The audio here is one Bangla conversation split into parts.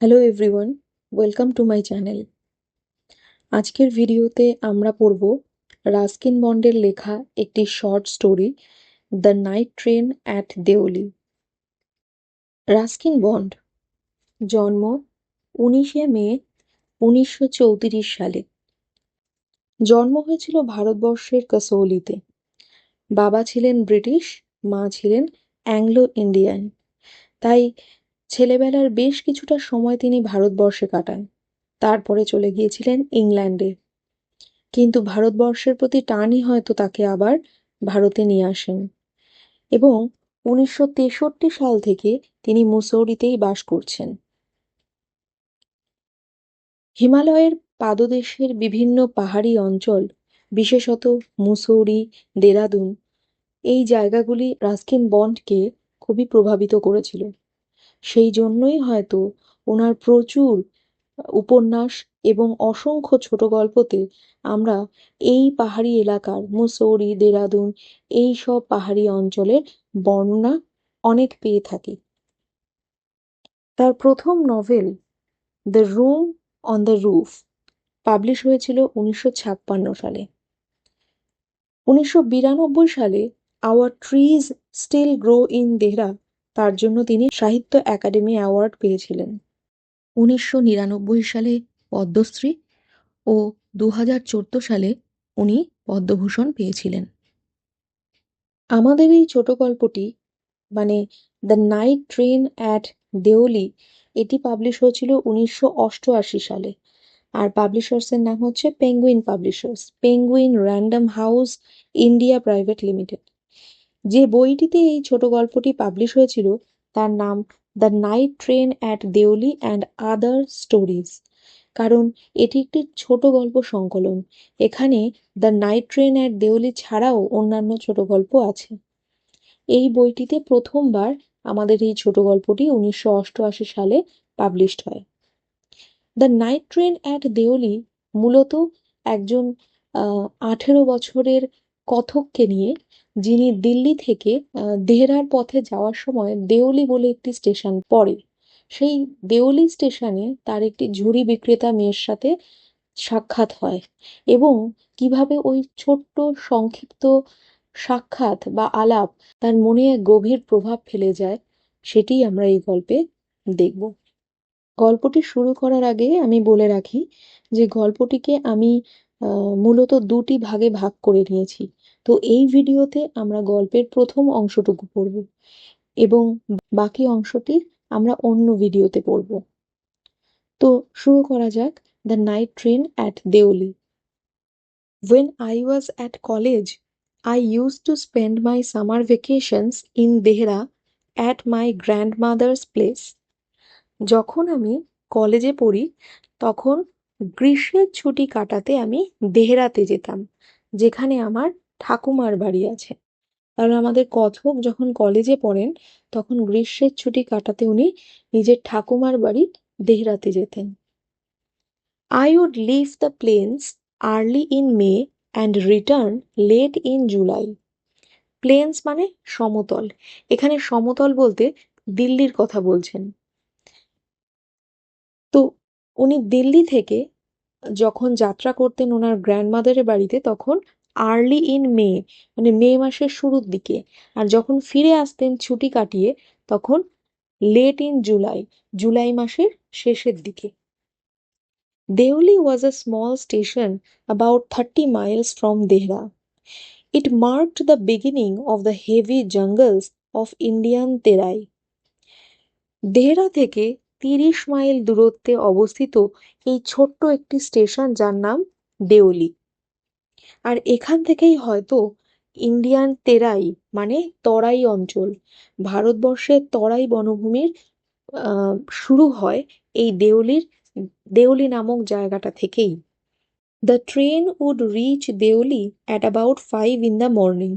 Hello everyone, welcome to my channel. আজকের ভিডিওতে আমরা পড়ব রাস্কিন বন্ডের লেখা একটি short story, the night train at Deoli. Ruskin bond জন্ম 19 মে 1934 সালে। জন্ম হয়েছিল ভারতবর্ষের কাসৌলিতে। বাবা ছিলেন ব্রিটিশ, মা ছিলেন অ্যাংলো ইন্ডিয়ান। তাই ছেলেবেলার বেশ কিছুটা সময় তিনি ভারতবর্ষে কাটান। তারপরে চলে গিয়েছিলেন ইংল্যান্ডে। কিন্তু ভারতবর্ষের প্রতি টানই হয়তো তাকে আবার ভারতে নিয়ে আসেন এবং 1963 সাল থেকে তিনি মুসৌরিতেই বাস করছেন। হিমালয়ের পাদদেশের বিভিন্ন পাহাড়ি অঞ্চল, বিশেষত মুসৌরি, দেরাদুন, এই জায়গাগুলি রাস্কিন বন্ডকে খুবই প্রভাবিত করেছিল। সেই জন্যই হয়তো ওনার প্রচুর উপন্যাস এবং অসংখ্য ছোট গল্পতে আমরা এই পাহাড়ি এলাকার মুসৌরি, দেরাদুন, এই সব পাহাড়ি অঞ্চলের বর্ণনা অনেক পেয়ে থাকি। তার প্রথম novel the room on the roof publish হয়েছিল 1956 সালে। 1992 সালে our trees still grow in Dehra, তার জন্য তিনি সাহিত্য একাডেমি অ্যাওয়ার্ড পেয়েছিলেন। 1999 সালে পদ্মশ্রী ও 2014 সালে উনি পদ্মভূষণ পেয়েছিলেন। আমাদের এই ছোট গল্পটি মানে the night train at Deoli, এটি পাবলিশ হয়েছিল 1988 সালে। আর পাবলিশার্সের নাম হচ্ছে penguin publishers, penguin random house India private limited. যে বইটিতে এই ছোট গল্পটি পাবলিশ হয়েছিল তার নাম the night train at Deoli and other stories, কারণ এটি একটি ছোট গল্প সংকলন। এখানে the night train at Deoli ছাড়াও অন্যান্য ছোট গল্প আছে। এই বইটিতে প্রথমবার আমাদের এই ছোট গল্পটি 1988 সালে পাবলিশড হয়। The night train at Deoli মূলত একজন 18 বছরের কথককে নিয়ে, যিনি দিল্লি থেকে দেহরার পথে যাওয়ার সময় দেওলি বলে একটি স্টেশন পড়ে। সেই দেওলি স্টেশনে তার একটি ঝুড়ি বিক্রেতা মেয়ের সাথে সাক্ষাৎ হয় এবং কিভাবে ওই ছোট্ট সংক্ষিপ্ত সাক্ষাৎ বা আলাপ তার মনে এক গভীর প্রভাব ফেলে যায়, সেটিই আমরা এই গল্পে দেখব। গল্পটি শুরু করার আগে আমি বলে রাখি যে গল্পটিকে আমি মূলত দুটি ভাগে ভাগ করে নিয়েছি। তো এই ভিডিওতে আমরা গল্পের প্রথম অংশটুকু পড়ব এবং বাকি অংশটি আমরা অন্য ভিডিওতে পড়ব। তো শুরু করা যাক the night train at Deoli. When I was at college, I used to spend my summer vacations in Dehra at my grandmother's place. যখন আমি কলেজে পড়ি তখন গ্রীষ্মের ছুটি কাটাতে আমি দেহরাতে যেতাম, যেখানে আমার ঠাকুমার বাড়ি আছে। কারণ আমাদের কথক যখন কলেজে পড়েন তখন গ্রীষ্মের ছুটি কাটাতে উনি নিজের ঠাকুমার বাড়ি দেহরাতে যেতেন। I would leave the plains early in May and return late in July. Planes মানে সমতল, এখানে সমতল বলতে দিল্লির কথা বলছেন। তো উনি দিল্লি থেকে যখন যাত্রা করতেন ওনার গ্র্যান্ডমাদারের বাড়িতে তখন আর্লি ইন মে মানে মে মাসের শুরুর দিকে, আর যখন ফিরে আসতেন ছুটি কাটিয়ে তখন লেট ইন জুলাই, জুলাই মাসের শেষের দিকে। Deoli was a small station about 30 miles from Dehra. It marked the beginning of the heavy jungles of Indian Terai. Dehra থেকে 30 মাইল দূরত্বে অবস্থিত এই ছোট্ট একটি স্টেশন যার নাম দেওলি। আর এখান থেকেই হয়তো ইন্ডিয়ান তেরাই মানে তরাই অঞ্চল, ভারতবর্ষের তরাই বনভূমির শুরু হয় এই দেওলি নামক জায়গাটা থেকেই। The train would reach Deoli at about 5 in the morning.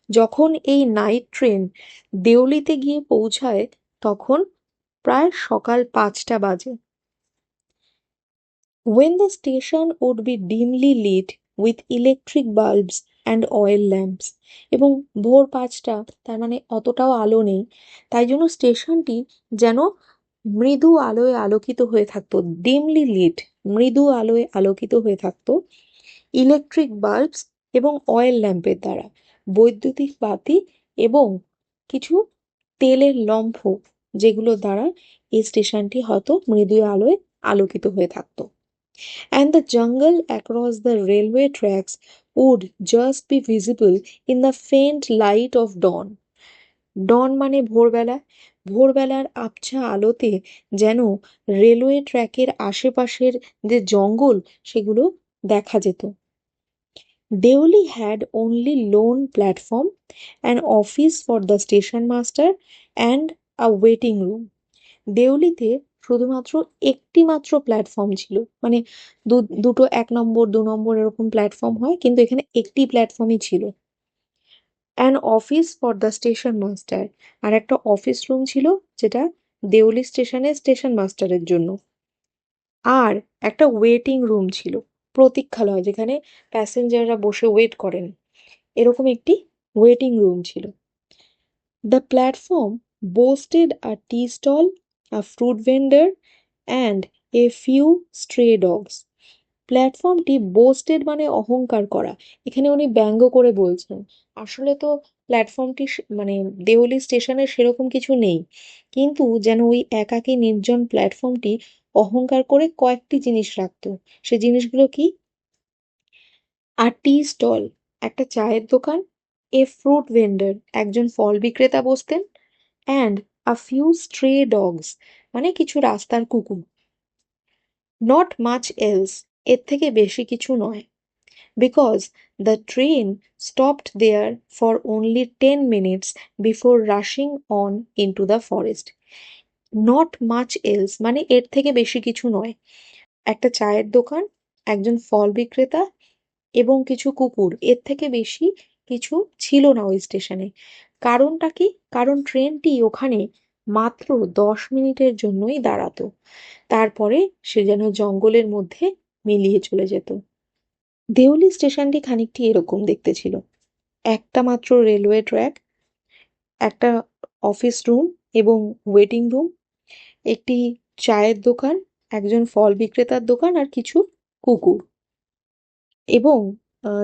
যখন এই নাইট ট্রেন দেওলিতে গিয়ে পৌঁছায় তখন প্রায় সকাল 5টা বাজে। When the station would be dimly lit with electric bulbs and oil lamps. এবং ভোর 5টা, তার মানে অতটাও আলো নেই, তাই জন্য স্টেশনটি যেন মৃদু আলোয় আলোকিত হয়ে থাকতো, ডিমলি লিট, মৃদু আলোয় আলোকিত হয়ে থাকতো ইলেকট্রিক বাল্বস এবং অয়েল ল্যাম্পের দ্বারা, বৈদ্যুতিক বাতি এবং কিছু তেলের লম্ফ, যেগুলো দ্বারা এই স্টেশনটি হয়তো মৃদু আলোয় আলোকিত হয়ে থাকতো। And the jungle across the railway tracks would just be visible in the faint light of dawn. ডন মানে ভোরবেলা, ভোরবেলার আবছা আলোতে যেন রেলওয়ে ট্র্যাকের আশেপাশের যে জঙ্গল সেগুলো দেখা যেত। Deoli had only lone platform, an office for the station master and a waiting room. দেওলিতে শুধুমাত্র একটি মাত্র প্ল্যাটফর্ম ছিল, মানে দুটো 1 নম্বর 2 নম্বর এরকম প্ল্যাটফর্ম হয়, কিন্তু এখানে একটি প্ল্যাটফর্মই ছিল। An office for the station master, আর একটা অফিস রুম ছিল যেটা দেওলি স্টেশনের স্টেশন মাস্টারের জন্য। আর একটা ওয়েটিং রুম ছিল, প্রতীক্ষালয়, যেখানে প্যাসেঞ্জাররা বসে ওয়েট করেন, এরকম একটি ওয়েটিং রুম ছিল। The platform boasted a tea stall, a fruit vendor, and a few stray dogs. প্ল্যাটফর্মটি বোস্টেড মানে অহংকার করা, এখানে উনি ব্যঙ্গ করে বলছেন। আসলে তো প্ল্যাটফর্মটি মানে দেওলি স্টেশনের সেরকম কিছু নেই, কিন্তু যেন ওই একাকী নির্জন প্ল্যাটফর্মটি অহংকার করে কয়েকটি জিনিস রাখতো। সে জিনিসগুলো কি? আর টি স্টল, একটা চায়ের দোকান, এ ফ্রুট ভেন্ডর, একজন ফল বিক্রেতা বসতেন, অ্যান্ড আ ফিউ স্ট্রে ডগস, মানে কিছু রাস্তার কুকুর। নট মাচ এলস, এর থেকে বেশি কিছু নয়। Because the train stopped there for only 10 minutes before rushing on into the forest. Not much else মানে এর থেকে বেশি কিছু নয়। একটা চায়ের দোকান, একজন ফল বিক্রেতা এবং কিছু কুকুর, এর থেকে বেশি কিছু ছিল না ওই স্টেশনে। কারণটা কি? কারণ ট্রেনটি ওখানে মাত্র 10 মিনিটের জন্যই দাঁড়াতো, তারপরে সে যেন জঙ্গলের মধ্যে মিলিয়ে চলে যেত। দেওলি স্টেশনটি খানিকটি এরকম দেখতে ছিল। একটা মাত্র রেলওয়ে ট্র্যাক, একটা অফিস রুম এবং ওয়েটিং রুম, একটি চায়ের দোকান, একজন ফল বিক্রেতার দোকান আর কিছু কুকুর। এবং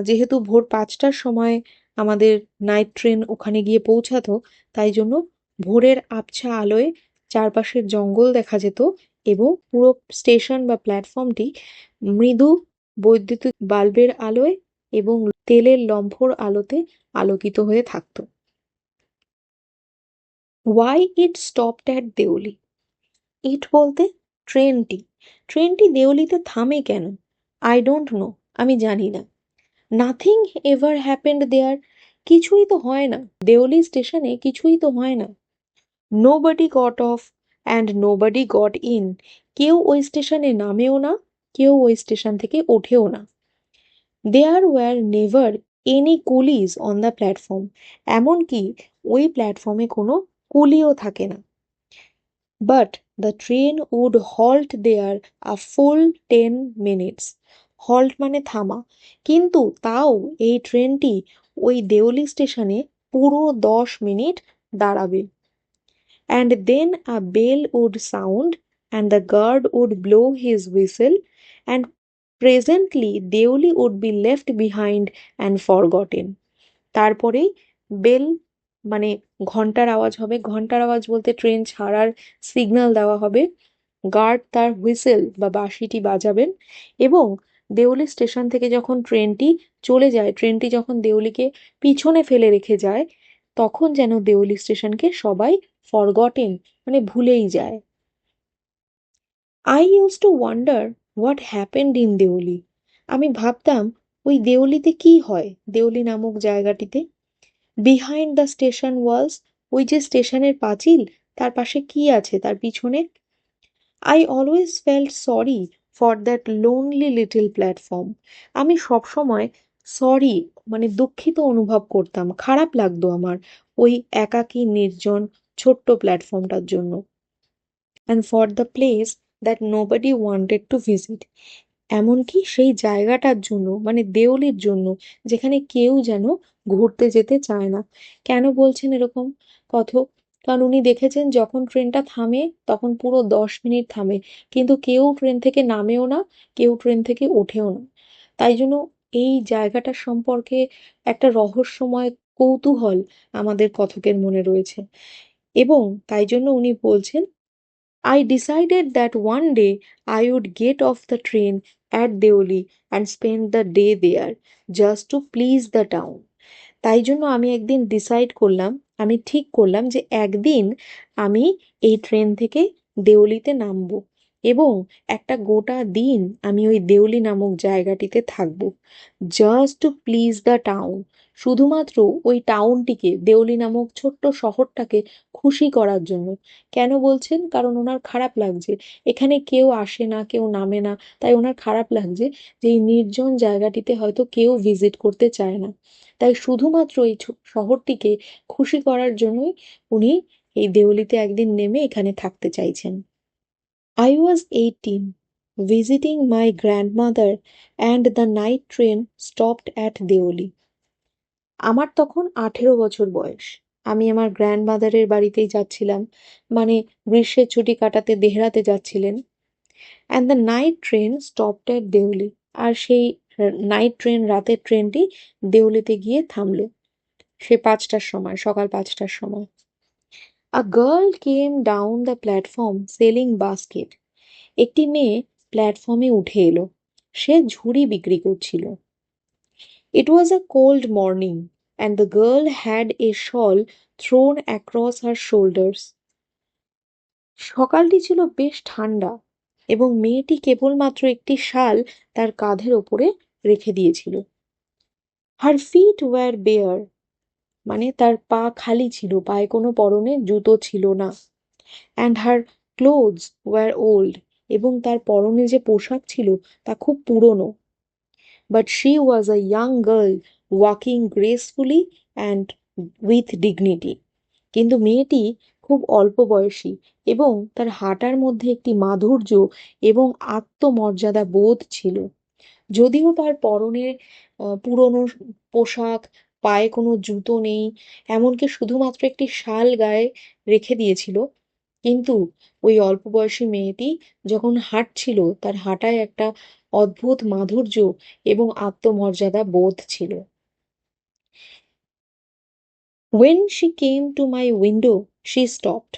যেহেতু ভোর 5টার সময় আমাদের নাইট ট্রেন ওখানে গিয়ে পৌঁছাতো, তাই জন্য ভোরের আবছা আলোয় চারপাশের জঙ্গল দেখা যেত এবং পুরো স্টেশন বা প্ল্যাটফর্মটি মৃদু বৈদ্যুতিক বাল্বের আলোয় এবং তেলের লম্ফর আলোতে আলোকিত হয়ে থাকতো। Why it stopped at Deoli? It বলতে ট্রেনটি। ট্রেনটি দেওলিতে থামে কেন? আই ডোন্ট নো, আমি জানি না। নাথিং এভার হ্যাপেন্ড দেয়ার, কিছুই তো হয় না দেওলি স্টেশনে, কিছুই তো হয় না। Nobody got off and nobody got in, কেউ ওই স্টেশনে নামেও না, কেউ ওই স্টেশন থেকে ওঠেও না। There were never any coolies on the platform, এমনকি ওই প্ল্যাটফর্মে কোনো কুলিও থাকে না। But the train would halt there a full 10 minutes, halt মানে থামা, কিন্তু তাও এই ট্রেনটি ওই দেওলি স্টেশনে পুরো 10 মিনিট দাঁড়াবে। And then a bell would sound and the guard would blow his whistle and presently Deoli would be left behind and forgotten. তারপরেই বেল মানে ঘন্টার আওয়াজ হবে, ঘন্টার আওয়াজ বলতে ট্রেন ছাড়ার সিগন্যাল দেওয়া হবে, গার্ড তার হুইসেল বা বাঁশিটি বাজাবেন, এবং দেওলি স্টেশন থেকে যখন ট্রেনটি চলে যায়, ট্রেনটি যখন দেওলিকে পিছনে ফেলে রেখে যায়, তখন যেন দেওলি স্টেশনকে সবাই ফরগটেন মানে ভুলেই যায়। I use to wonder what happened in Deoli, আমি ভাবতাম ওই দেওলিতে কি হয়, দেওলি নামক জায়গাটিতে। বিহাইন্ড দ্য স্টেশন ওয়ালস, ওই যে স্টেশনের পাঁচিল, তার পাশে কি আছে তার পিছনে। I always felt sorry for that lonely little platform, আমি সবসময় সরি মানে দুঃখিত অনুভব করতাম, খারাপ লাগতো আমার ওই একাকী নির্জন ছোট্ট প্ল্যাটফর্মটার জন্য। And for the place that nobody wanted to visit, এমনকি সেই জায়গাটার জন্য, মানে দেওলির জন্য, যেখানে কেউ যেন ঘুরতে যেতে চায় না। কেন বলছেন এরকম কথক? কারণ উনি দেখেছেন যখন ট্রেনটা থামে তখন পুরো 10 মিনিট থামে, কিন্তু কেউ ট্রেন থেকে নামেও না, কেউ ট্রেন থেকে ওঠেও না। তাই জন্য এই জায়গাটার সম্পর্কে একটা রহস্যময় কৌতূহল আমাদের কথকের মনে রয়েছে। এবং তাই জন্য উনি বলছেন, I decided that one day I would get off the train at Deoli and spend the day there just to please the town. তাই জন্য আমি একদিন ডিসাইড করলাম, আমি ঠিক করলাম যে একদিন আমি এই ট্রেন থেকে দেওলিতে নামবো এবং একটা গোটা দিন আমি ওই দেওলি নামক জায়গাটিতে থাকবো, just to please the town. শুধুমাত্র ওই টাউনটিকে, দেওলি নামক ছোট্ট শহরটাকে খুশি করার জন্য। কেন বলছেন? কারণ ওনার খারাপ লাগছে, এখানে কেউ আসে না, কেউ নামে না, তাই ওনার খারাপ লাগছে যে এই নির্জন জায়গাটিতে হয়তো কেউ ভিজিট করতে চায় না। তাই শুধুমাত্র এই শহরটিকে খুশি করার জন্যই উনি এই দেওলিতে একদিন নেমে এখানে থাকতে চাইছেন। I was 18, visiting my grandmother, and the night train stopped at Deoli. আমার তখন 18 বছর বয়স। আমি আমার গ্র্যান্ডমাদারের বাড়িতেই যাচ্ছিলাম, মানে গ্রীষ্মের ছুটি কাটাতে দেহরাতে যাচ্ছিলেন। And the night train stopped at Deoli. আর সেই নাইট ট্রেন, রাতের ট্রেনটি দেউলিতে গিয়ে থামলো সে 5টার সময়, সকাল 5টার সময়। A girl came down the platform selling basket. একটি মেয়ে প্ল্যাটফর্মে উঠে এলো, সে ঝুড়ি বিক্রি করছিল। It was a cold morning, and the girl had a shawl thrown across her shoulders. সকালটি ছিল বেশ ঠান্ডা এবং মেয়েটি কেবলমাত্র একটি শাল তার কাঁধের ওপরে রেখে দিয়েছিল। Her feet were bare, মানে তার পা খালি ছিল, পায়ে কোনো পরনে জুতো ছিল না। And her clothes were old, এবং তার পরনে যে পোশাক ছিল তা খুব পুরনো। But she was a young girl walking gracefully and with dignity. কিন্তু মেয়েটি খুব অল্প বয়সী এবং তার হাঁটার মধ্যে একটি মাধুর্য এবং আত্মমর্যাদা বোধ ছিল। যদিও তার পরনে পুরনো পোশাক, পায়ে কোনো জুতো নেই, এমনকি শুধুমাত্র একটি শাল গায়ে রেখে দিয়েছিল, কিন্তু ওই অল্প বয়সী মেয়েটি যখন হাঁটছিল তার হাঁটায় একটা অদ্ভুত মাধুর্য এবং আত্মমর্যাদা বোধ ছিল। When she came to my window, she stopped.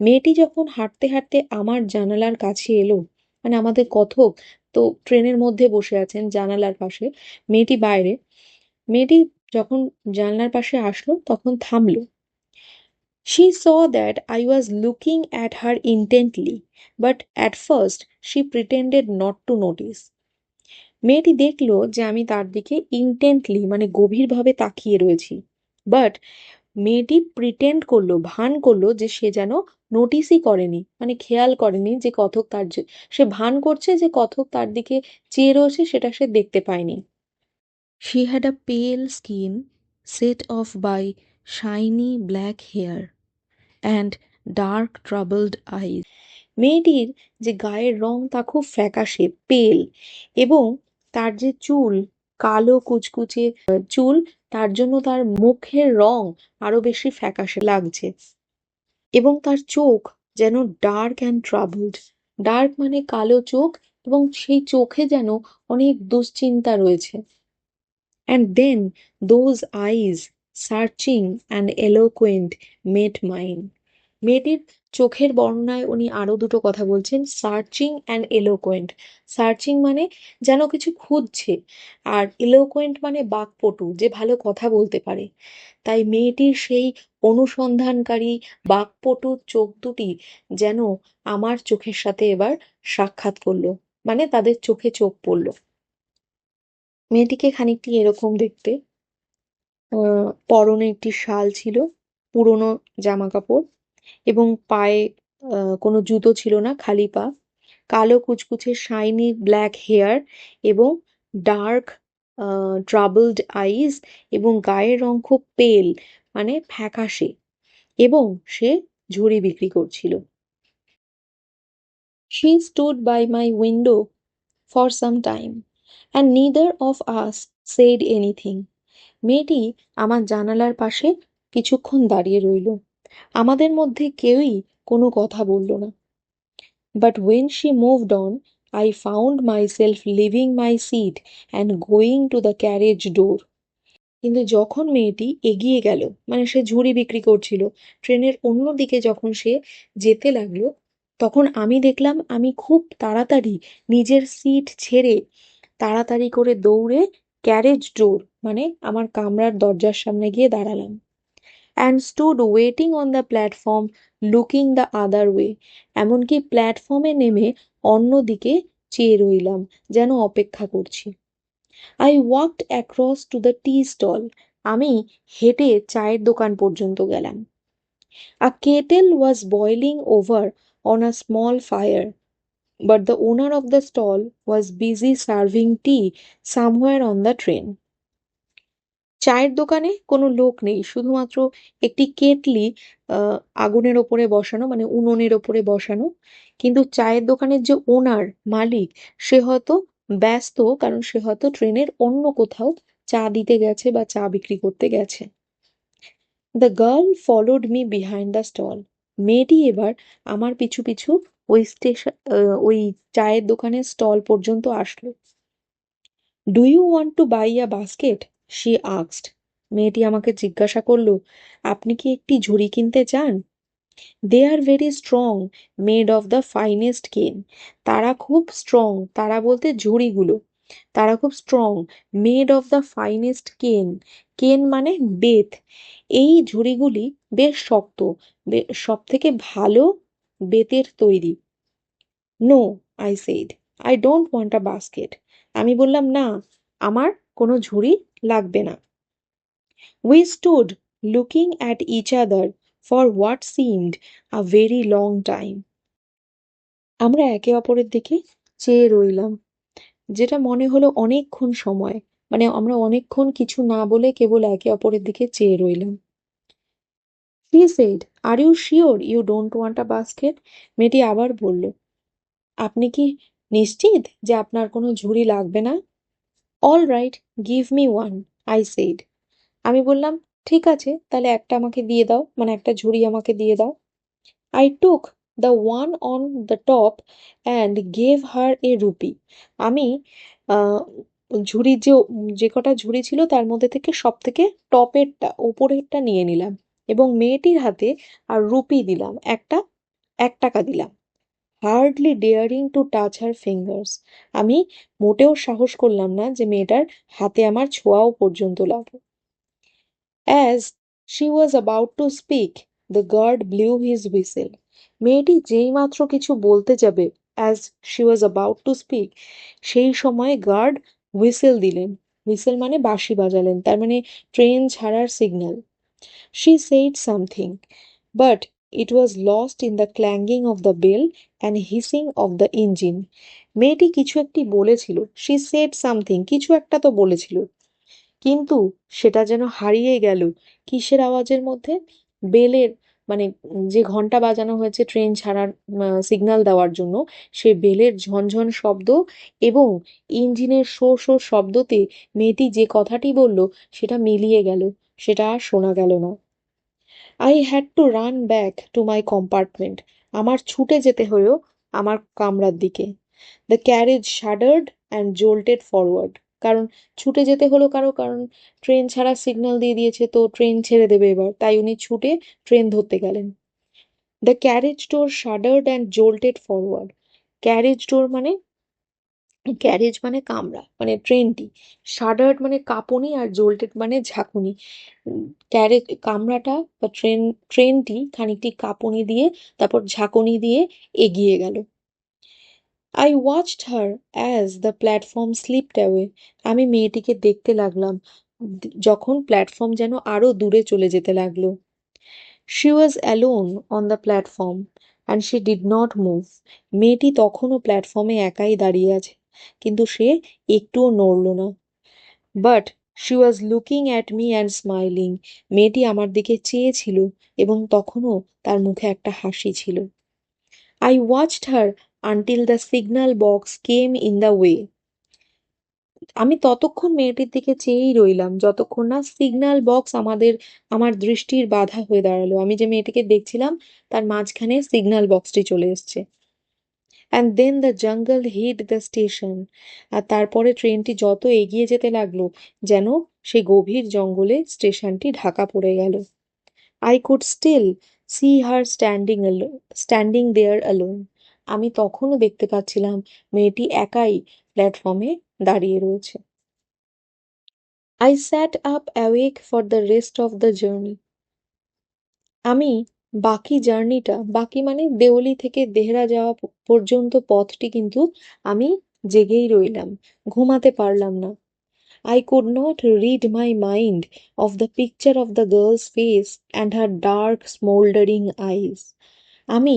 মেয়েটি যখন হাঁটতে হাঁটতে আমার জানালার কাছে এলো, মানে আমাদের কথক তো ট্রেনের মধ্যে বসে আছেন জানালার পাশে, মেয়েটি বাইরে। মেয়েটি যখন জানলার পাশে আসলো তখন থামলো। She saw that I was looking at her intently, but at first she pretended not to notice. মেয়েটি দেখলো যে আমি তার দিকে ইন্টেন্টলি, মানে গভীরভাবে তাকিয়ে রয়েছি, বাট মেয়েটি প্রিটেন্ড করলো, ভান করলো যে সে যেন নোটিসই করেনি, মানে খেয়াল করেনি যে কথক তার সে ভান করছে যে কথক তার দিকে চেয়ে রয়েছে, সেটা সে দেখতে পায়নি। She had a pale skin set off by shiny black hair and dark troubled eyes. মেয়েটির যে গায়ের রং তা খুব ফ্যাকাশে, পেল, এবং তার যে চুল, কালো কুচকুচে চুল, তার জন্য তার মুখের রং আরো বেশি ফ্যাকাশে লাগছে। এবং তার চোখ যেন ডার্ক অ্যান্ড ট্রাবলড। ডার্ক মানে কালো চোখ, এবং সেই চোখে যেন অনেক দুশ্চিন্তা রয়েছে। And then those eyes, searching and eloquent, met mine. মেয়েটির চোখের বর্ণনায় উনি আরো দুটো কথা বলছেন, সার্চিং অ্যান্ড এলোকোয়েন্ট। সার্চিং মানে যেন কিছু খুঁজছে, আর এলোকোয়েন্ট মানে বাকপটু, যে ভালো কথা বলতে পারে। তাই মেয়েটির সেই অনুসন্ধানকারী বাকপটু চোখ দুটি যেন আমার চোখের সাথে এবার সাক্ষাৎ করলো, মানে তাদের চোখে চোখ পড়লো। মেয়েটিকে খানিকটি এরকম দেখতে, পরনে একটি শাল ছিল, পুরনো জামা কাপড়, এবং পায়ে কোনো জুতো ছিল না, খালি পা, কালো কুচকুচে শাইনি ব্ল্যাক হেয়ার এবং ডার্ক ট্রাবলড আইজ, এবং গায়ের রং খুব পেল, মানে ফ্যাকাশে, এবং সে ঝুড়ি বিক্রি করছিল। She stood by my window for some time, and neither of us said anything. মেয়েটি আমার জানালার পাশে কিছুক্ষণ দাঁড়িয়ে রইল। আমাদের মধ্যে কেউই কোনো কথা বলল না। But when she moved on, I found myself leaving my seat and going to the carriage door. কিন্তু যখন মেয়েটি এগিয়ে গেল, মানে সে ঝুড়ি বিক্রি করছিল, ট্রেনের অন্য দিকে যখন সে যেতে লাগলো, তখন আমি দেখলাম আমি খুব তাড়াতাড়ি নিজের সিট ছেড়ে তাড়াতাড়ি করে দৌড়ে ক্যারেজ ডোর মানে আমার কামরার দরজার সামনে গিয়ে দাঁড়ালাম। And stood waiting on the platform looking the other way. এমনকি প্ল্যাটফর্মে নেমে অন্যদিকে চেয়ে রইলাম, যেন অপেক্ষা করছি। I walked across to the tea stall. আমি হেঁটে চায়ের দোকান পর্যন্ত গেলাম। A kettle was boiling over on a small fire, but the owner of the stall was busy serving tea somewhere on the train. চায়ের দোকানে কোনো লোক নেই, শুধুমাত্র একটি কেটলি আগুনের ওপরে বসানো, মানে উনুনের ওপরে বসানো। কিন্তু চায়ের দোকানের যে ওনার, মালিক, সে হয়তো ব্যস্ত, কারণ সে হয়তো ট্রেনের অন্য কোথাও চা দিতে গেছে বা চা বিক্রি করতে গেছে। The girl followed me behind the stall. মেয়েটি এবার আমার পিছু পিছু ওই ওই চায়ের দোকানের স্টল পর্যন্ত আসলো। Do you want to buy a basket, she asked. মেয়েটি আমাকে জিজ্ঞাসা করলো, আপনি কি একটি ঝুড়ি কিনতে চান? They are very strong, made of the finest cane. তারা খুব স্ট্রং, তারা বলতে ঝুড়িগুলো, তারা খুব strong, made of the finest cane. Cane মানে বেত। এই ঝুড়িগুলি বেশ শক্ত, সব থেকে ভালো বেতের তৈরি। No, I said, I don't want a basket. আমি বললাম, না, আমার কোনো ঝুড়ি লাগবে না। We stood looking at each other for what seemed a very long time. আমরা একে অপরের দিকে চেয়ে রইলাম, যেটা মনে হলো অনেকক্ষণ সময়, মানে আমরা অনেকক্ষণ কিছু না বলে কেবল একে অপরের দিকে চেয়ে রইলাম। She said, are you sure you don't want a basket? মেয়েটি আবার বলল, আপনি কি নিশ্চিত যে আপনার কোনো ঝুড়ি লাগবে না? All right, give me one, I said. আমি বললাম, ঠিক আছে, তাহলে একটা আমাকে দিয়ে দাও, মানে একটা ঝুড়ি আমাকে দিয়ে দাও। I took the one on the top and gave her A rupee. আমি ঝুড়ির যে কটা ঝুড়ি ছিল তার মধ্যে থেকে সব থেকে টপেরটা, ওপরেরটা নিয়ে নিলাম এবং মেয়েটির হাতে আর রুপি দিলাম, একটা 1 টাকা দিলাম। Hardly daring to touch her fingers. আমি মোটেও সাহস করলাম না যে মেয়েটার হাতে আমার ছোঁয়াও পর্যন্ত লাগে। As she was about to speak, the guard blew his whistle. মেয়েটি যেইমাত্র কিছু বলতে যাবে, as she was about to speak, সেই সময় গার্ড হুইসেল দিলেন। হুইসেল মানে বাঁশি বাজালেন, তার মানে ট্রেন ছাড়ার signal. She said something, but it was lost in the clanging of the bell and hissing of the engine. মেয়েটি কিছু একটি বলেছিল, she said something, কিছু একটা তো বলেছিল, কিন্তু সেটা যেন হারিয়ে গেল কিসের আওয়াজের মধ্যে? বেলের, মানে যে ঘন্টা বাজানো হয়েছে ট্রেন ছাড়ার সিগন্যাল দেওয়ার জন্য, সেই বেলের ঝনঝন শব্দ এবং ইঞ্জিনের শো শো শব্দতে মেয়েটি যে কথাটি বলল সেটা মিলিয়ে গেল, সেটা আর শোনা গেল না। I had to run back to my compartment. আমার ছুটে যেতে হলো আমার কামরার দিকে। The carriage shuddered and jolted forward. কারণ ছুটে যেতে হলো কারণ ট্রেন ছাড়া সিগন্যাল দিয়ে দিয়েছে, তো ট্রেন ছেড়ে দেবে এবার, তাই উনি ছুটে ট্রেন ধরতে গেলেন। The carriage door shuddered and jolted forward. Carriage door মানে, ক্যারেজ মানে কামরা, মানে ট্রেনটি, শাডার্ড মানে কাঁপুনি, আর জোল্টেড মানে ঝাঁকুনি। ক্যারেজ কামরাটা বা ট্রেনটি খানিকটি কাঁপুনি দিয়ে তারপর ঝাঁকুনি দিয়ে এগিয়ে গেল। I watched her as the platform slipped away. আমি মেয়েটিকে দেখতে লাগলাম যখন প্ল্যাটফর্ম যেন আরো দূরে চলে যেতে লাগলো। She was alone on the platform and she did not move. মেয়েটি তখনও প্ল্যাটফর্মে একাই দাঁড়িয়ে আছে, কিন্তু সে একটুও নড়ল না। But she was looking at me and smiling. মেয়েটি আমার দিকে চেয়েছিল এবং তখনও তার মুখে একটা হাসি ছিল। I watched her until the signal box came in the way. আমি ততক্ষণ মেয়েটির দিকে চেয়েই রইলাম যতক্ষণ না সিগন্যাল বক্স আমার দৃষ্টির বাধা হয়ে দাঁড়ালো। আমি যে মেয়েটিকে দেখছিলাম তার মাঝখানে সিগন্যাল বক্সটি চলে এসছে। And then the jungle হিড the station. আর তারপরে ট্রেনটি যত এগিয়ে যেতে লাগলো যেন সেই গভীর জঙ্গলে স্টেশনটি ঢাকা পড়ে গেল। I could still see her standing there alone. আমি তখনও দেখতে পাচ্ছিলাম মেয়েটি একাই প্ল্যাটফর্মে দাঁড়িয়ে রয়েছে। I sat up awake for the rest of the journey. আমি বাকি মানে দেওলি থেকে দেহরা যাওয়া পর্যন্ত পথটি কিন্তু আমি জেগেই রইলাম, ঘুমাতে পারলাম না। I could not rid my mind of the picture of the girl's face and her dark smoldering eyes. আমি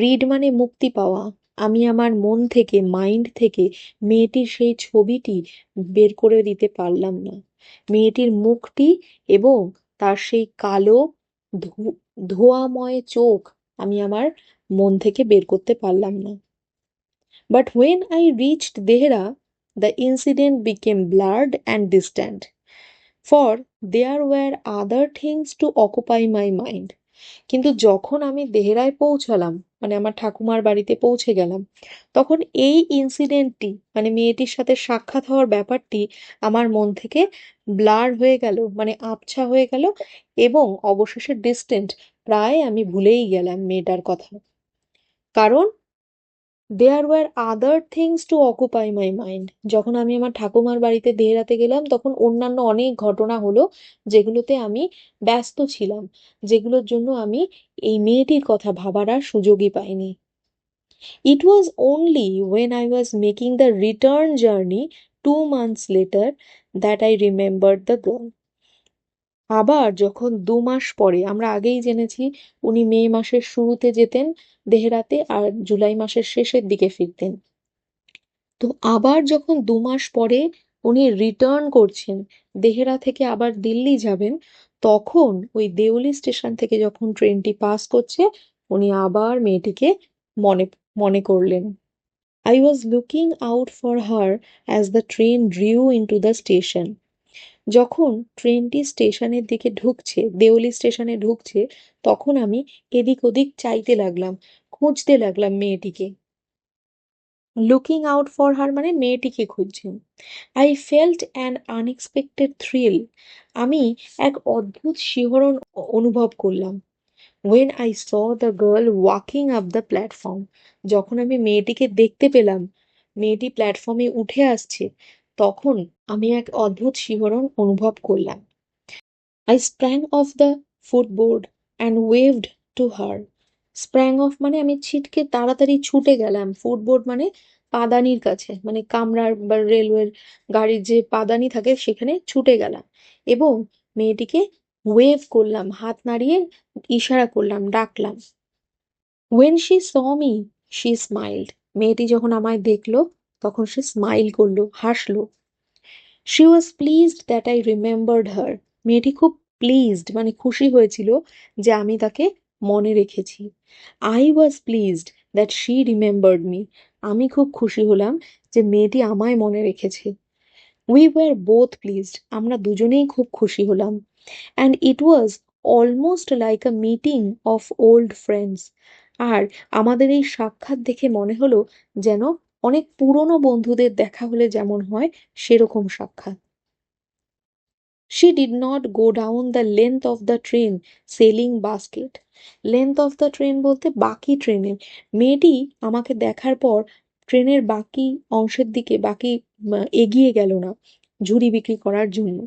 রিড মানে মুক্তি পাওয়া, আমি আমার মন থেকে মাইন্ড থেকে মেয়েটির সেই ছবিটি বের করে দিতে পারলাম না। মেয়েটির মুখটি এবং তার সেই কালো ধোঁয়াময় চোখ আমি আমার মন থেকে বের করতে পারলাম না। But when I reached Dehra, the incident became blurred and distant, for there were other things to occupy my mind. কিন্তু যখন আমি দেহরায় পৌঁছালাম, মানে আমার ঠাকুমার বাড়িতে পৌঁছে গেলাম, তখন এই ইনসিডেন্টটি মানে মেয়েটির সাথে সাক্ষাৎ হওয়ার ব্যাপারটি আমার মন থেকে ব্লার হয়ে গেল, মানে আবছা হয়ে গেল, এবং অবশেষে ডিস্টেন্ট, প্রায় আমি ভুলেই গেলাম মেয়েটার কথা। কারণ there were other things to occupy my mind. যখন আমি আমার ঠাকুমার বাড়িতে দেহরাতে গেলাম তখন অন্যান্য অনেক ঘটনা হলো যেগুলোতে আমি ব্যস্ত ছিলাম, যেগুলোর জন্য আমি এই মেয়েটির কথা ভাবার আর সুযোগই পাইনি। It was only when I was making the return journey 2 months later that I remembered the girl. আবার যখন 2 মাস পরে, আমরা আগেই জেনেছি উনি মে মাসের শুরুতে যেতেন দেহরাতে আর জুলাই মাসের শেষের দিকে ফিরতেন, তো আবার যখন 2 মাস পরে উনি রিটার্ন করছেন, দেহরা থেকে আবার দিল্লি যাবেন, তখন ওই দেওলি স্টেশন থেকে যখন ট্রেনটি পাস করছে উনি আবার মেয়েটিকে মনে মনে করলেন। I was looking out for her as the train drew into the station. যখন ট্রেনটি স্টেশনের দিকে ঢুকছে, দেওলি স্টেশনে ঢুকছে, তখন আমি এদিক ওদিক চাইতে লাগলাম, খুঁজতে লাগলাম মেয়েটিকে। লুকিং আউট ফর হার মানে মেয়েটিকে খুঁজছেন। I felt an unexpected thrill. আমি এক অদ্ভুত শিহরণ অনুভব করলাম। When I saw the girl walking up the platform. যখন আমি মেয়েটিকে দেখতে পেলাম মেয়েটি প্ল্যাটফর্মে উঠে আসছে, তখন আমি এক অদ্ভুত শিহরণ অনুভব করলাম। I sprang off the footboard and waved to her. Sprang off মানে আমি ছিটকে তাড়াতাড়ি ছুটে গেলাম। ফুটবোর্ড মানে পাদানির কাছে, মানে কামরার বা রেলওয়ের গাড়ির যে পাদানি থাকে সেখানে ছুটে গেলাম এবং মেয়েটিকে ওয়েভ করলাম, হাত নাড়িয়ে ইশারা করলাম, ডাকলাম। When she saw me, she smiled. মেয়েটি যখন আমায় দেখলো তখন সে স্মাইল করলো, হাসলো। She was pleased that I remembered her. মেয়েটি খুব প্লিজড মানে খুশি হয়েছিল যে আমি তাকে মনে রেখেছি। I was pleased that she remembered me. আমি খুব খুশি হলাম যে মেয়েটি আমায় মনে রেখেছে। We were both pleased. আমরা দুজনেই খুব খুশি হলাম। And it was almost like a meeting of old friends. আর আমাদের এই সাক্ষাৎ দেখে মনে হলো যেন অনেক পুরনো বন্ধুদের দেখা হলে যেমন হয় সেরকম সাক্ষাৎ। She did not go down the length of the train selling basket. Length of the train বলতে বাকি ট্রেনে। মেয়েটি আমাকে দেখার পর ট্রেনের বাকি অংশের দিকে এগিয়ে গেল না ঝুড়ি বিক্রি করার জন্য।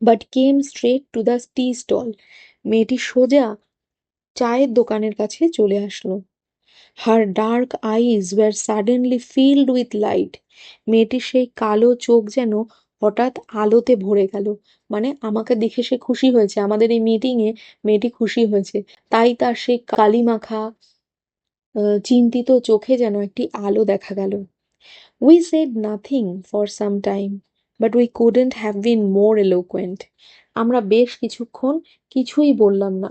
But came straight to the tea stall. মেয়েটি সোজা চায়ের দোকানের কাছে চলে আসলো। Her dark eyes were suddenly filled with light. মেয়েটির সেই কালো চোখ যেন হঠাৎ আলোতে ভরে গেল, মানে আমাকে দেখে সে খুশি হয়েছে, আমাদের এই মিটিংয়ে মেয়েটি খুশি হয়েছে, তাই তার সেই কালিমাখা চিন্তিত চোখে যেন একটি আলো দেখা গেল। We sat nothing for some time, but we couldn't have been more eloquent. আমরা বেশ কিছুক্ষণ কিছুই বললাম না,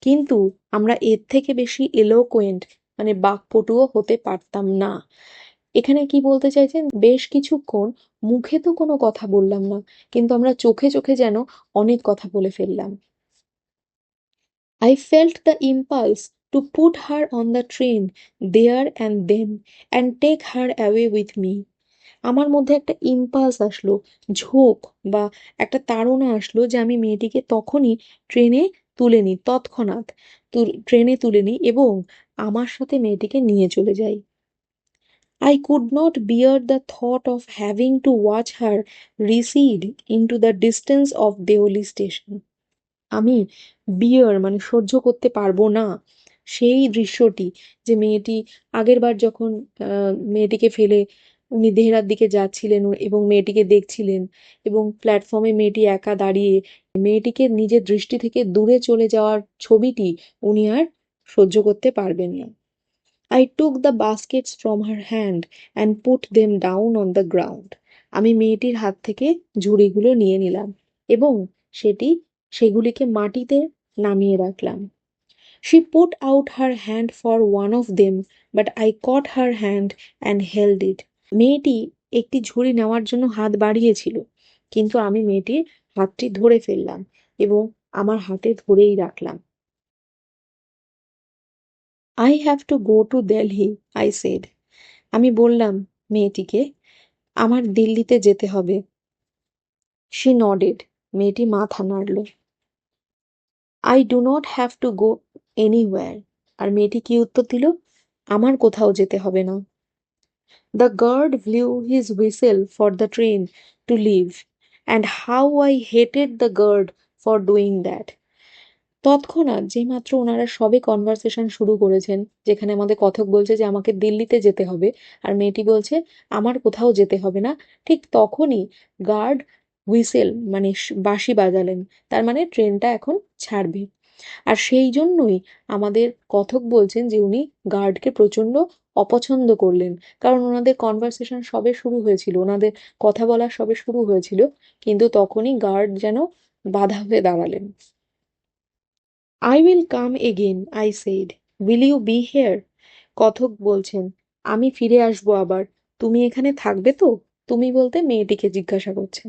কিন্তু আমরা এর থেকে বেশি এলোকুয়েন্ট মানে বাকপটুও হতে পারতাম না। এখানে কি বলতে চাইছেন, বেশ কিছুক্ষণ মুখে তো কোনো কথা বললাম না, কিন্তু আমরা চোখে চোখে যেন অনেক কথা বলে ফেললাম। I felt the impulse to put her on the train there and then and take her away with me. আমার মধ্যে একটা ইম্পালস আসলো, ঝোঁক বা একটা তাড়না আসলো যে আমি মেয়েটিকে তখনই ট্রেনে তুলে নিই, তৎক্ষণাৎ ট্রেনে তুলে নিই এবং আমার সাথে মেয়েটিকে নিয়ে চলে যাই। I could not bear the thought of having to watch her recede into the distance of Deoli station. আমি বিয়ার মানে সহ্য করতে পারবো না সেই দৃশ্যটি, যে মেয়েটি আগেরবার যখন মেয়েটিকে ফেলে উনি দেহরার দিকে যাচ্ছিলেন এবং মেয়েটিকে দেখছিলেন এবং প্ল্যাটফর্মে মেয়েটি একা দাঁড়িয়ে মেয়েটিকে নিজের দৃষ্টি থেকে দূরে চলে যাওয়ার ছবিটি উনি আর সহ্য করতে পারবেন না। I took the baskets from her hand and put them down on the ground. আমি মেয়েটির হাত থেকে ঝুড়িগুলো নিয়ে নিলাম এবং সেগুলিকে মাটিতে নামিয়ে রাখলাম। She put out her hand for one of them, but I caught her hand and held it. মেয়েটি একটি ঝুড়ি নেওয়ার জন্য হাত বাড়িয়েছিল, কিন্তু আমি মেয়েটির হাতটি ধরে ফেললাম এবং আমার হাতে ধরেই রাখলাম। I have to go to Delhi, I said. আমি বললাম মেয়েটিকে, আমার দিল্লিতে যেতে হবে। She nodded. মেয়েটি মাথা নাড়ল। I do not have to go anywhere. আর মেয়েটি কি উত্তর দিল? আমার কোথাও যেতে হবে না। The guard blew his whistle for the train to leave, and how I hated the guard for doing that. তৎক্ষণাৎ যেমাত্র ওনারা সবে কনভারসেশন শুরু করেছেন, যেখানে আমাদের কথক বলছে যে আমাকে দিল্লিতে যেতে হবে আর মেয়েটি বলছে আমার কোথাও যেতে হবে না, ঠিক তখনই গার্ড হুইসেল মানে বাঁশি বাজালেন, তার মানে ট্রেনটা এখন ছাড়বে। আর সেই জন্যই আমাদের কথক বলছেন যে উনি গার্ডকে প্রচণ্ড অপছন্দ করলেন, কারণ ওনাদের কনভারসেশন সবে শুরু হয়েছিল, ওনাদের কথা বলা সবে শুরু হয়েছিল, কিন্তু তখনই গার্ড যেন বাধা হয়ে দাঁড়ালেন। I will come again, I said. Will you be here? কথক বলছেন, আমি ফিরে আসবো আবার, তুমি এখানে থাকবে তো? তুমি বলতে মেয়েটিকে জিজ্ঞাসা করছেন।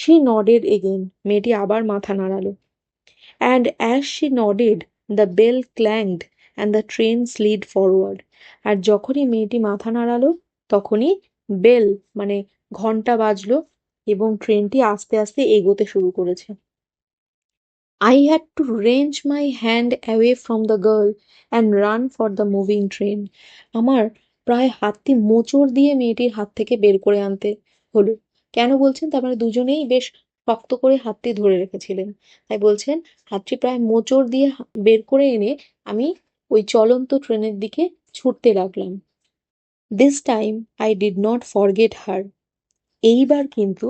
She nodded again. মেয়েটি আবার মাথা নাড়ালো। And as she nodded, the bell clanged and the train slid forward. আর যখনই মেয়েটি মাথা নাড়ালো তখনই বেল মানে ঘন্টা বাজলো এবং ট্রেনটি আস্তে আস্তে এগোতে শুরু করেছে। I had to wrench my hand away from the girl and run for the moving train. আমার প্রায় হাতটি মোচড় দিয়ে মেয়েটির হাত থেকে বের করে আনতে হলো। কেন বলছেন? তার মানে দুজনেই বেশ শক্ত করে হাতটি ধরে রেখেছিলেন, তাই বলছেন হাতটি প্রায় মোচড় দিয়ে বের করে এনে আমি ওই চলন্ত ট্রেনের দিকে ছুটতে লাগলাম। This time I did not forget her. এইবার কিন্তু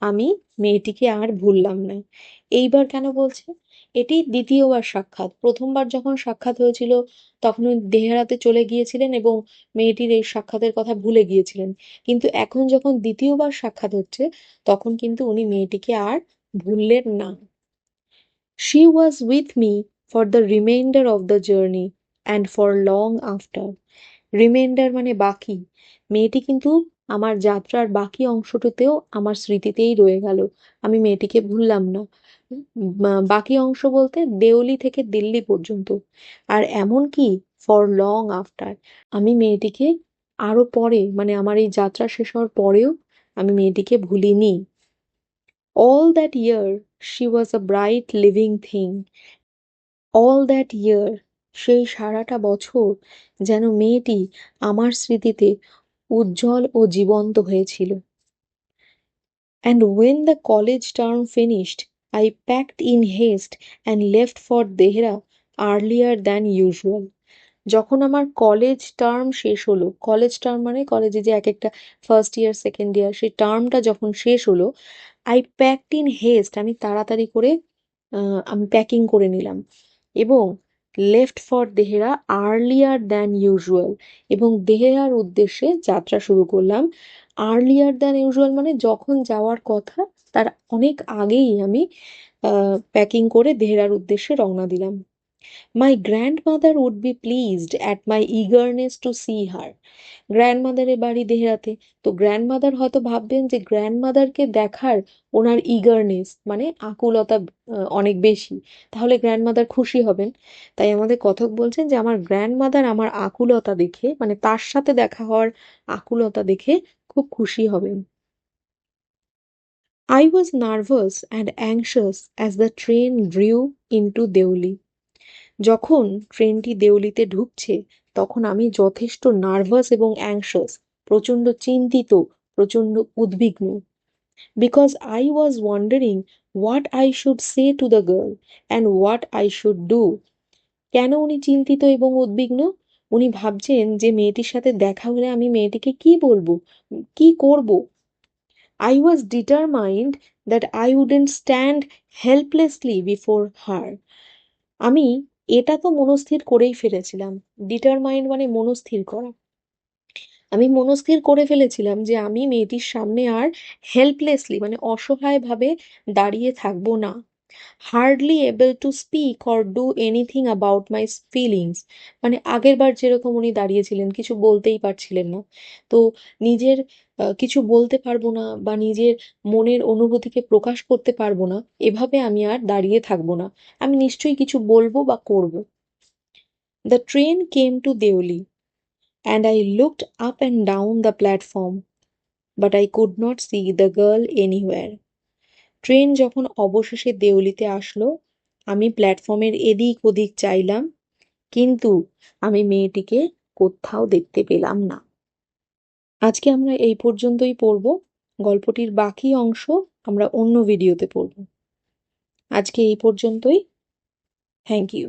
আমি মেয়েটিকে আর ভুললাম না। এইবার কেন বলছে? এটি দ্বিতীয়বার সাক্ষাৎ। প্রথমবার যখন সাক্ষাৎ হয়েছিল তখন উনি দেহেরাতে চলে গিয়েছিলেন এবং মেয়েটির এই সাক্ষাতের কথা ভুলে গিয়েছিলেন, কিন্তু এখন যখন দ্বিতীয়বার সাক্ষাৎ হচ্ছে তখন কিন্তু উনি মেয়েটিকে আর ভুললেন না। She was with me for the remainder of the journey and for long after. Reminder মানে বাকি। মেয়েটি কিন্তু আমার যাত্রার বাকি অংশটিতেও আমার স্মৃতিতেই রয়ে গেল, আমি মেয়েটিকে ভুললাম না। বাকি অংশ বলতে দেওলি থেকে দিল্লি পর্যন্ত, আর এমন কি ফর লং আফটার, আমি মেয়েটিকে আরো পরে মানে আমার এই যাত্রা শেষ হওয়ার পরেও আমি মেয়েটিকে ভুলিনি। All that year she was a bright living thing. All that year, সেই সারাটা বছর যেন মেয়েটি আমার স্মৃতিতে উজ্জ্বল ও জীবন্ত হয়েছিল। And when the college term finished, I packed in haste and left for Dehra earlier than usual. যখন আমার কলেজ টার্ম শেষ হলো, কলেজ টার্ম মানে কলেজে যে এক একটা ফার্স্ট ইয়ার সেকেন্ড ইয়ার, সেই টার্মটা যখন শেষ হলো, আই প্যাকড ইন হেস্ট, আমি তাড়াতাড়ি করে আমি প্যাকিং করে নিলাম এবং left for Dehra earlier than usual, এবং দেহেরার উদ্দেশ্যে যাত্রা শুরু করলাম। আর্লিয়ার দ্যান ইউজুয়াল মানে যখন যাওয়ার কথা তার অনেক আগেই আমি প্যাকিং করে দেহেরার উদ্দেশ্যে রওনা দিলাম। My grandmother would be pleased at my eagerness to see her. গ্র্যান্ডমাদারের বাড়ি দেহরাতে, তো গ্র্যান্ডমাদার হয়তো ভাববেন যে গ্র্যান্ডমাদারকে দেখার ওনার ইগারনেস মানে আকুলতা অনেক বেশি, তাহলে গ্র্যান্ডমাদার খুশি হবেন। তাই আমাদের কথক বলছেন যে আমার গ্র্যান্ডমাদার আমার আকুলতা দেখে, মানে তার সাথে দেখা হওয়ার আকুলতা দেখে খুব খুশি হবেন। I was nervous and anxious as the train drew into Deoli. যখন ট্রেনটি দেউলিতে ঢুকছে তখন আমি যথেষ্ট নার্ভাস এবং অ্যাংশাস, প্রচণ্ড চিন্তিত, প্রচণ্ড উদ্বিগ্ন। Because I was wandering what I should say to the girl and what I should do. কেন উনি চিন্তিত এবং উদ্বিগ্ন? উনি ভাবছেন যে মেয়েটির সাথে দেখা হলে আমি মেয়েটিকে কি বলবো, কি করব। I was determined that I wouldn't stand helplessly before her. আমি এটা তো মনস্থির করেই ফেলেছিলাম। ডিটারমাইন্ড মানে মনস্থির করা। আমি মনস্থির করে ফেলেছিলাম যে আমি মেয়েটির সামনে আর হেল্পলেসলি মানে অসহায়ভাবে দাঁড়িয়ে থাকবো না। Hardly able to speak or do anything about my feelings, মানে আগের বার যেরকম উনি দাঁড়িয়েছিলেন কিছু বলতেই পারছিলেন না, তো নিজের কিছু বলতে পারবো না বা নিজের মনের অনুভূতিকে প্রকাশ করতে পারবো না, এভাবে আমি আর দাঁড়িয়ে থাকবো না, আমি নিশ্চয়ই কিছু বলবো বা করব। The train came to Deoli and I looked up and down the platform, but I could not see the girl anywhere. Train যখন অবশেষে দেওলিতে আসলো, আমি প্ল্যাটফর্মের এদিক ওদিক চাইলাম, কিন্তু আমি মেয়েটিকে কোথাও দেখতে পেলাম না। আজকে আমরা এই পর্যন্তই পড়ব। গল্পটির বাকি অংশ আমরা অন্য ভিডিওতে পড়ব। আজকে এই পর্যন্তই। Thank you.